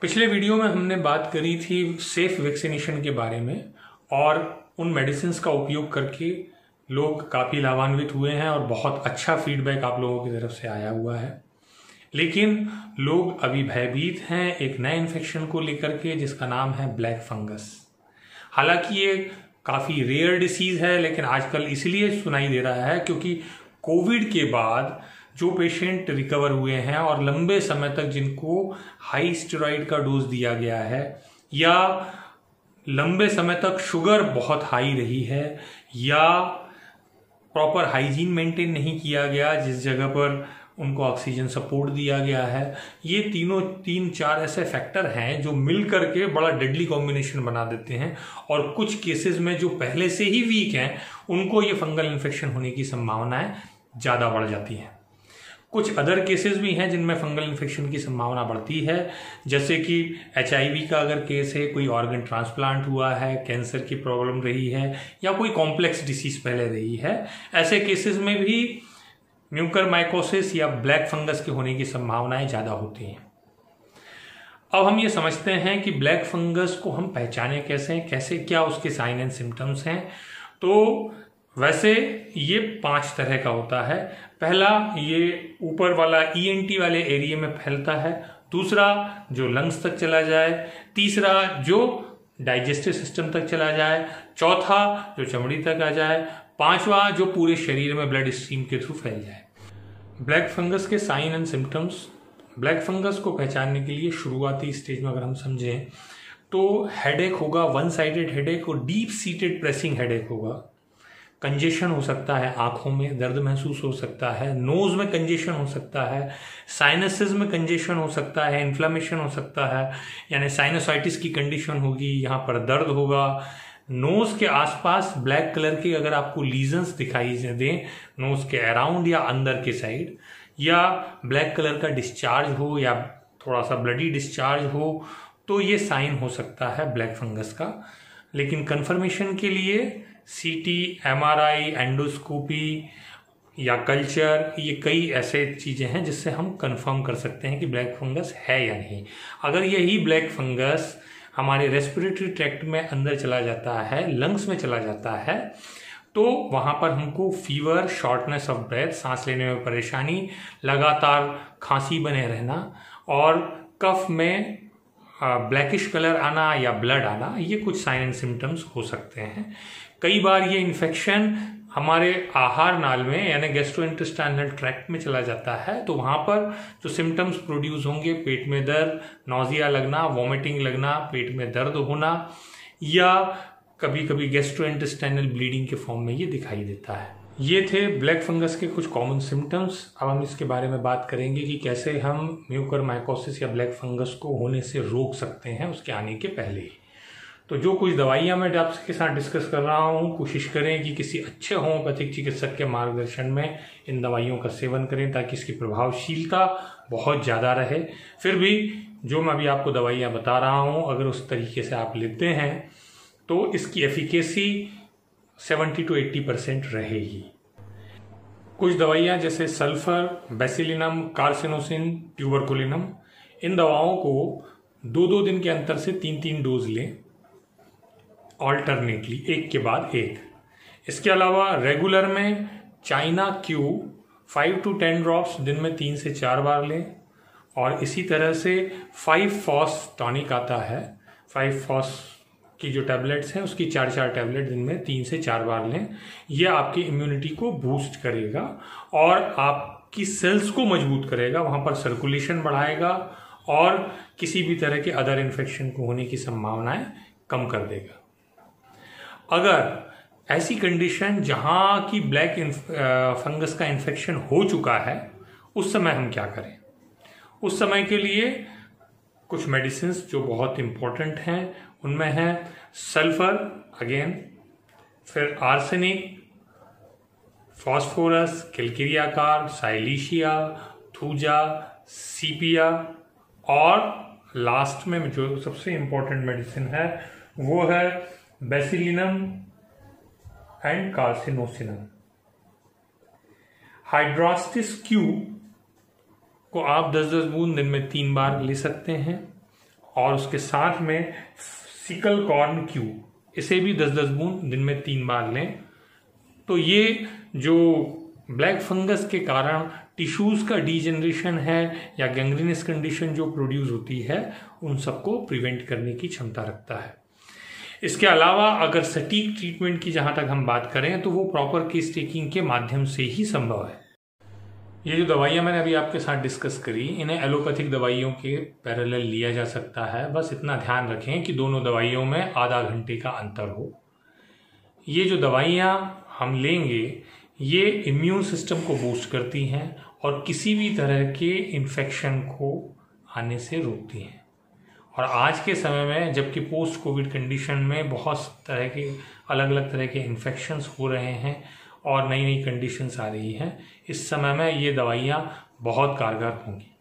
पिछले वीडियो में हमने बात करी थी सेफ वैक्सीनेशन के बारे में और उन मेडिसिन का उपयोग करके लोग काफ़ी लाभान्वित हुए हैं और बहुत अच्छा फीडबैक आप लोगों की तरफ से आया हुआ है। लेकिन लोग अभी भयभीत हैं एक नए इन्फेक्शन को लेकर के जिसका नाम है ब्लैक फंगस। हालांकि ये काफ़ी रेयर डिसीज़ है, लेकिन आजकल इसलिए सुनाई दे रहा है क्योंकि कोविड के बाद जो पेशेंट रिकवर हुए हैं और लंबे समय तक जिनको हाई स्टेरॉइड का डोज दिया गया है या लंबे समय तक शुगर बहुत हाई रही है या प्रॉपर हाइजीन मेंटेन नहीं किया गया, जिस जगह पर उनको ऑक्सीजन सपोर्ट दिया गया है, ये तीन चार ऐसे फैक्टर हैं जो मिल करके बड़ा डेडली कॉम्बिनेशन बना देते हैं और कुछ केसेस में जो पहले से ही वीक हैं उनको ये फंगल इन्फेक्शन होने की संभावनाएं ज़्यादा बढ़ जाती हैं। कुछ अदर केसेस भी हैं जिनमें फंगल इन्फेक्शन की संभावना बढ़ती है, जैसे कि HIV का अगर केस है, कोई ऑर्गन ट्रांसप्लांट हुआ है, कैंसर की प्रॉब्लम रही है या कोई कॉम्प्लेक्स डिसीज पहले रही है, ऐसे केसेस में भी म्यूकरमाइकोसिस या ब्लैक फंगस के होने की संभावनाएं ज़्यादा होती हैं। अब हम ये समझते हैं कि ब्लैक फंगस को हम पहचाने कैसे क्या उसके साइन एंड सिम्टम्स हैं। तो वैसे ये 5 तरह का होता है। पहला, ये ऊपर वाला ENT वाले एरिया में फैलता है। दूसरा, जो लंग्स तक चला जाए। तीसरा, जो डाइजेस्टिव सिस्टम तक चला जाए। चौथा, जो चमड़ी तक आ जाए। पांचवा, जो पूरे शरीर में ब्लड स्ट्रीम के थ्रू फैल जाए। ब्लैक फंगस के sign and symptoms. Black fungus को पहचानने के लिए शुरुआती स्टेज में अगर हम समझें तो हेडेक होगा, वन साइडेड हेडेक और डीप सीटेड प्रेसिंग हेडेक होगा। कंजेशन हो सकता है, आंखों में दर्द महसूस हो सकता है, नोज में कंजेशन हो सकता है, साइनसेस में कंजेशन हो सकता है, इन्फ्लेमेशन हो सकता है, यानी साइनोसाइटिस की कंडीशन होगी, यहाँ पर दर्द होगा। नोज के आसपास ब्लैक कलर के अगर आपको लीजन्स दिखाई दें नोज के अराउंड या अंदर के साइड, या ब्लैक कलर का डिस्चार्ज हो या थोड़ा सा ब्लडी डिस्चार्ज हो, तो ये साइन हो सकता है ब्लैक फंगस का। लेकिन कंफर्मेशन के लिए CT, MRI, एंडोस्कोपी या कल्चर, ये कई ऐसे चीज़ें हैं जिससे हम कंफर्म कर सकते हैं कि ब्लैक फंगस है या नहीं। अगर यही ब्लैक फंगस हमारे रेस्पिरेटरी ट्रैक्ट में अंदर चला जाता है, लंग्स में चला जाता है, तो वहाँ पर हमको फीवर, शॉर्टनेस ऑफ ब्रेथ, सांस लेने में परेशानी, लगातार खांसी बने रहना और कफ में ब्लैकिश कलर आना या ब्लड आना, ये कुछ साइन एंड सिम्टम्स हो सकते हैं। कई बार ये इन्फेक्शन हमारे आहार नाल में यानी गैस्ट्रोइंटेस्टाइनल ट्रैक्ट में चला जाता है, तो वहाँ पर जो सिम्टम्स प्रोड्यूस होंगे, पेट में दर्द, नौजिया लगना, वॉमिटिंग लगना, पेट में दर्द होना या कभी कभी गैस्ट्रोइंटेस्टाइनल ब्लीडिंग के फॉर्म में ये दिखाई देता है। ये थे ब्लैक फंगस के कुछ कॉमन सिम्टम्स। अब हम इसके बारे में बात करेंगे कि कैसे हम म्यूकरमाइकोसिस या ब्लैक फंगस को होने से रोक सकते हैं उसके आने के पहले ही। तो जो कुछ दवाइयाँ मैं आपके साथ डिस्कस कर रहा हूँ, कोशिश करें कि किसी अच्छे होम्योपैथिक चिकित्सक के मार्गदर्शन में इन दवाइयों का सेवन करें ताकि इसकी प्रभावशीलता बहुत ज़्यादा रहे। फिर भी जो मैं अभी आपको दवाइयाँ बता रहा हूँ, अगर उस तरीके से आप लेते हैं तो इसकी एफिकेसी 70 to 80% रहेगी। कुछ दवाइयाँ जैसे सल्फर, बेसिलिनम, कार्सिनोसिन, ट्यूबरकुलिनम, इन दवाओं को 2-2 दिन के अंतर से 3-3 डोज लें ऑल्टरनेटली, एक के बाद एक। इसके अलावा रेगुलर में चाइना क्यू 5 to 10 ड्रॉप्स दिन में 3 से 4 बार लें और इसी तरह से 5-फॉस टॉनिक आता है, 5-फॉस की जो टैबलेट्स हैं उसकी 4-4 टैबलेट दिन में 3 से 4 बार लें। यह आपकी इम्यूनिटी को बूस्ट करेगा और आपकी सेल्स को मजबूत करेगा, वहाँ पर सर्कुलेशन बढ़ाएगा और किसी भी तरह के अदर इन्फेक्शन को होने की संभावनाएं कम कर देगा। अगर ऐसी कंडीशन जहाँ की ब्लैक फंगस का इन्फेक्शन हो चुका है, उस समय हम क्या करें? उस समय के लिए कुछ मेडिसिन्स जो बहुत इम्पोर्टेंट हैं उनमें है सल्फर अगेन, फिर arsenic, phosphorus, calcarea, silicea, thuja, sepia और लास्ट में जो सबसे इम्पोर्टेंट मेडिसिन है वो है बेसिलिनम एंड कार्सिनोसिनम। हाइड्रोस्टिस क्यू को आप 10-10 बूंद दिन में 3 बार ले सकते हैं और उसके साथ में सिकल कॉर्न क्यूब, इसे भी 10-10 बूंद दिन में 3 बार लें। तो ये जो ब्लैक फंगस के कारण टिश्यूज का डीजनरेशन है या गैंग्रीनस कंडीशन जो प्रोड्यूस होती है, उन सबको प्रिवेंट करने की क्षमता रखता है। इसके अलावा अगर सटीक ट्रीटमेंट की जहां तक हम बात करें तो वो प्रॉपर केस टेकिंग के माध्यम से ही संभव है। ये जो दवाइयाँ मैंने अभी आपके साथ डिस्कस करी, इन्हें एलोपैथिक दवाइयों के पैरेलल लिया जा सकता है। बस इतना ध्यान रखें कि दोनों दवाइयों में आधा घंटे का अंतर हो। ये जो दवाइयाँ हम लेंगे ये इम्यून सिस्टम को बूस्ट करती हैं और किसी भी तरह के इन्फेक्शन को आने से रोकती हैं। और आज के समय में जबकि पोस्ट कोविड कंडीशन में बहुत तरह के अलग अलग तरह के इन्फेक्शंस हो रहे हैं और नई नई कंडीशंस आ रही हैं, इस समय में ये दवाइयाँ बहुत कारगर होंगी।